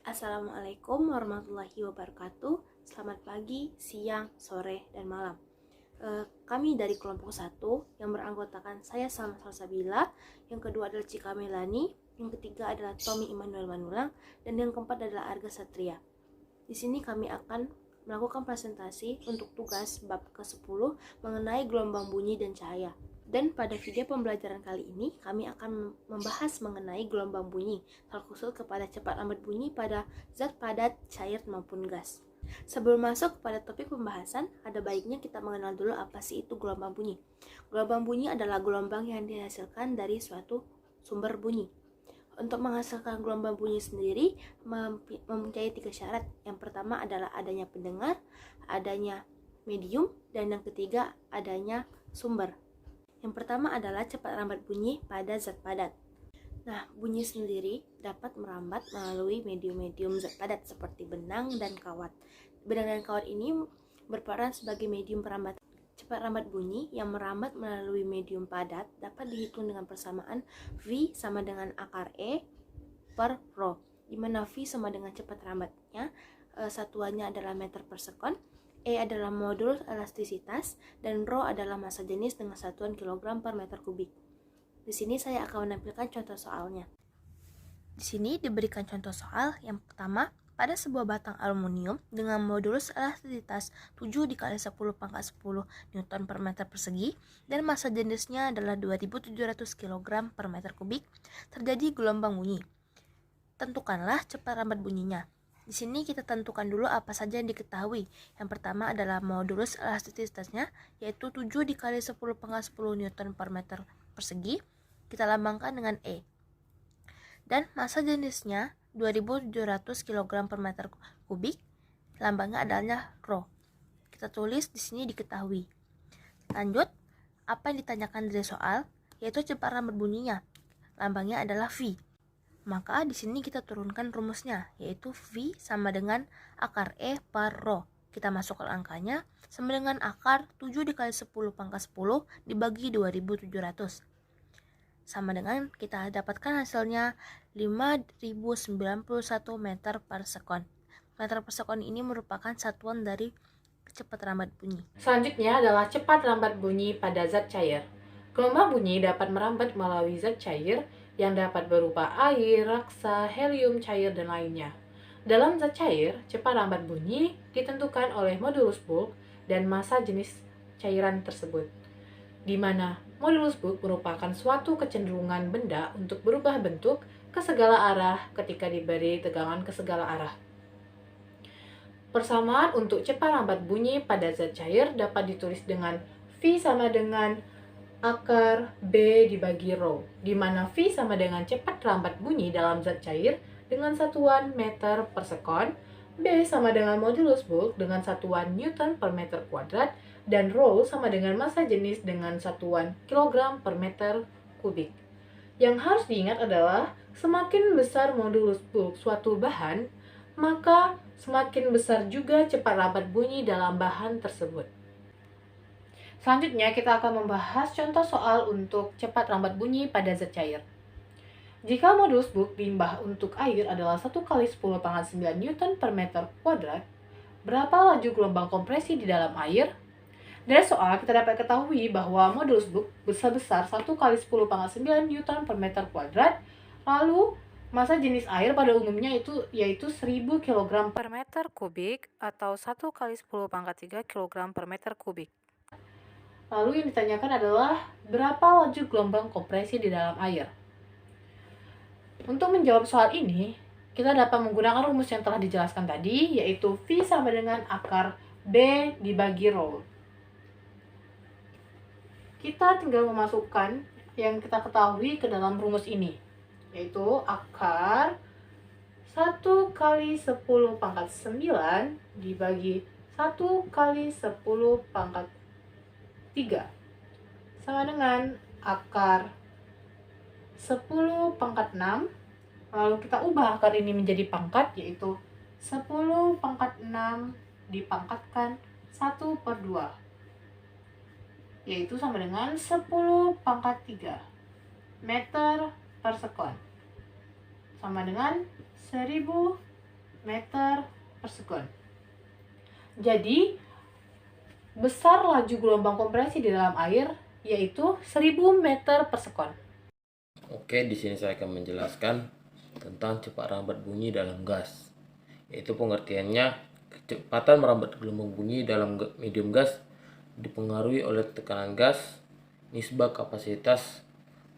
Assalamualaikum warahmatullahi wabarakatuh. Selamat pagi, siang, sore, dan malam. Kami dari kelompok 1 yang beranggotakan saya Salma Salsabila, yang kedua adalah Cika Melani, yang ketiga adalah Tommy Immanuel Manulang, dan yang keempat adalah Arga Satria. Di sini kami akan melakukan presentasi untuk tugas bab ke-10 mengenai gelombang bunyi dan cahaya. Dan pada video pembelajaran kali ini, kami akan membahas mengenai gelombang bunyi, terkhusus kepada cepat lambat bunyi pada zat padat, cair, maupun gas. Sebelum masuk pada topik pembahasan, ada baiknya kita mengenal dulu apa sih itu gelombang bunyi. Gelombang bunyi adalah gelombang yang dihasilkan dari suatu sumber bunyi. Untuk menghasilkan gelombang bunyi sendiri mempunyai 3 syarat. Yang pertama adalah adanya pendengar, adanya medium, dan yang ketiga adanya sumber. Yang pertama adalah cepat lambat bunyi pada zat padat. Nah, bunyi sendiri dapat merambat melalui medium-medium zat padat seperti benang dan kawat. Benang dan kawat ini berperan sebagai medium perambat. Cepat lambat bunyi yang merambat melalui medium padat dapat dihitung dengan persamaan V sama dengan akar E per rho, di mana V sama dengan cepat lambatnya, satuannya adalah meter per sekon, E adalah modulus elastisitas, dan rho adalah massa jenis dengan satuan kilogram per meter kubik. Di sini saya akan menampilkan contoh soalnya. Di sini diberikan contoh soal yang pertama. Pada sebuah batang aluminium dengan modulus elastisitas 7 dikali 10 pangkat 10 Newton per meter persegi dan massa jenisnya adalah 2700 kg per meter kubik, terjadi gelombang bunyi. Tentukanlah cepat lambat bunyinya. Di sini kita tentukan dulu apa saja yang diketahui. Yang pertama adalah modulus elastisitasnya, yaitu 7 dikali 10 pangkat 10 Newton per meter persegi, kita lambangkan dengan E. Dan massa jenisnya 2700 kg per meter kubik, lambangnya adalah rho. Kita tulis di sini diketahui. Lanjut, apa yang ditanyakan dari soal, yaitu cepat lambat bunyinya. Lambangnya adalah V. Maka di sini kita turunkan rumusnya, yaitu V sama dengan akar E per rho. Kita masukkan angkanya sama dengan akar 7 dikali 10 pangkat 10 dibagi 2700. Sama dengan kita dapatkan hasilnya 5091 meter per sekon. Meter per sekon ini merupakan satuan dari cepat lambat bunyi. Selanjutnya adalah cepat lambat bunyi pada zat cair. Gelombang bunyi dapat merambat melalui zat cair yang dapat berupa air, raksa, helium cair, dan lainnya. Dalam zat cair, cepat lambat bunyi ditentukan oleh modulus bulk dan massa jenis cairan tersebut, di mana modulus bulk merupakan suatu kecenderungan benda untuk berubah bentuk ke segala arah ketika diberi tegangan ke segala arah. Persamaan untuk cepat lambat bunyi pada zat cair dapat ditulis dengan V sama dengan akar B dibagi rho, di mana V sama dengan cepat lambat bunyi dalam zat cair dengan satuan meter per sekon, B sama dengan modulus bulk dengan satuan Newton per meter kuadrat, dan rho sama dengan massa jenis dengan satuan kilogram per meter kubik. Yang harus diingat adalah semakin besar modulus bulk suatu bahan, maka semakin besar juga cepat lambat bunyi dalam bahan tersebut. Selanjutnya kita akan membahas contoh soal untuk cepat lambat bunyi pada zat cair. Jika modulus bulk limbah untuk air adalah 1 kali 10 pangkat 9 Newton per meter kuadrat, berapa laju gelombang kompresi di dalam air? Dari soal kita dapat ketahui bahwa modulus bulk besar 1 kali 10 pangkat 9 Newton per meter kuadrat, lalu massa jenis air pada umumnya yaitu 1000 kg per meter kubik atau 1 kali 10 pangkat 3 kg per meter kubik. Lalu yang ditanyakan adalah berapa laju gelombang kompresi di dalam air. Untuk menjawab soal ini, kita dapat menggunakan rumus yang telah dijelaskan tadi, yaitu V sama dengan akar B dibagi rho. Kita tinggal memasukkan yang kita ketahui ke dalam rumus ini, yaitu akar 1 kali 10 pangkat 9 dibagi 1 kali 10 pangkat 3 sama dengan akar 10 pangkat 6. Lalu kita ubah akar ini menjadi pangkat, yaitu 10 pangkat 6 dipangkatkan 1 per 2, yaitu sama dengan 10 pangkat 3 meter per sekon, sama dengan 1000 meter per sekon. Jadi, besar laju gelombang kompresi di dalam air yaitu 1000 meter per sekon. Oke, di sini saya akan menjelaskan tentang cepat rambat bunyi dalam gas. Yaitu pengertiannya, kecepatan merambat gelombang bunyi dalam medium gas dipengaruhi oleh tekanan gas, nisbah kapasitas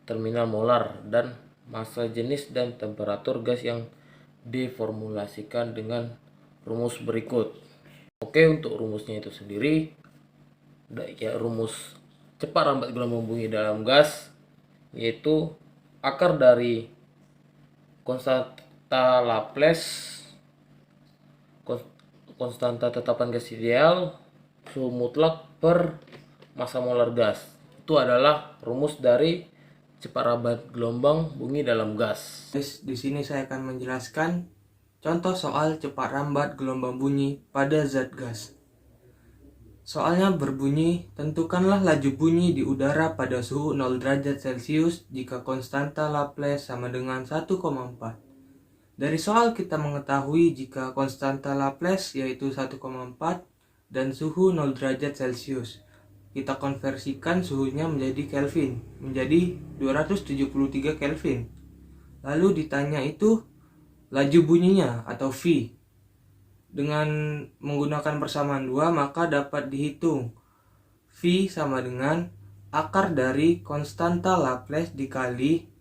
terminal molar, dan massa jenis dan temperatur gas yang diformulasikan dengan rumus berikut. Oke, untuk rumusnya itu sendiri, ya rumus cepat rambat gelombang bunyi dalam gas yaitu akar dari konstanta Laplace, konstanta tetapan gas ideal, suhu mutlak per massa molar gas. Itu adalah rumus dari cepat rambat gelombang bunyi dalam gas. Di sini saya akan menjelaskan contoh soal cepat rambat gelombang bunyi pada zat gas. Soalnya berbunyi, tentukanlah laju bunyi di udara pada suhu 0 derajat Celcius jika konstanta Laplace sama dengan 1,4. Dari soal kita mengetahui jika konstanta Laplace yaitu 1,4 dan suhu 0 derajat Celcius. Kita konversikan suhunya menjadi Kelvin, menjadi 273 Kelvin. Lalu ditanya itu laju bunyinya atau V. Dengan menggunakan persamaan 2 maka dapat dihitung V sama dengan akar dari konstanta Laplace dikali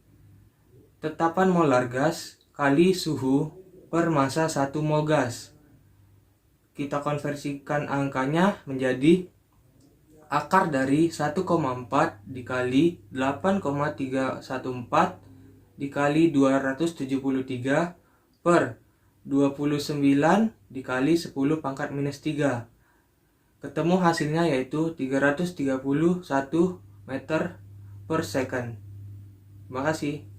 tetapan molar gas kali suhu per massa 1 mol gas. Kita konversikan angkanya menjadi akar dari 1,4 dikali 8,314 dikali 273 per 29 dikali 10 pangkat minus 3. Ketemu hasilnya yaitu 331 meter per second. Terima kasih.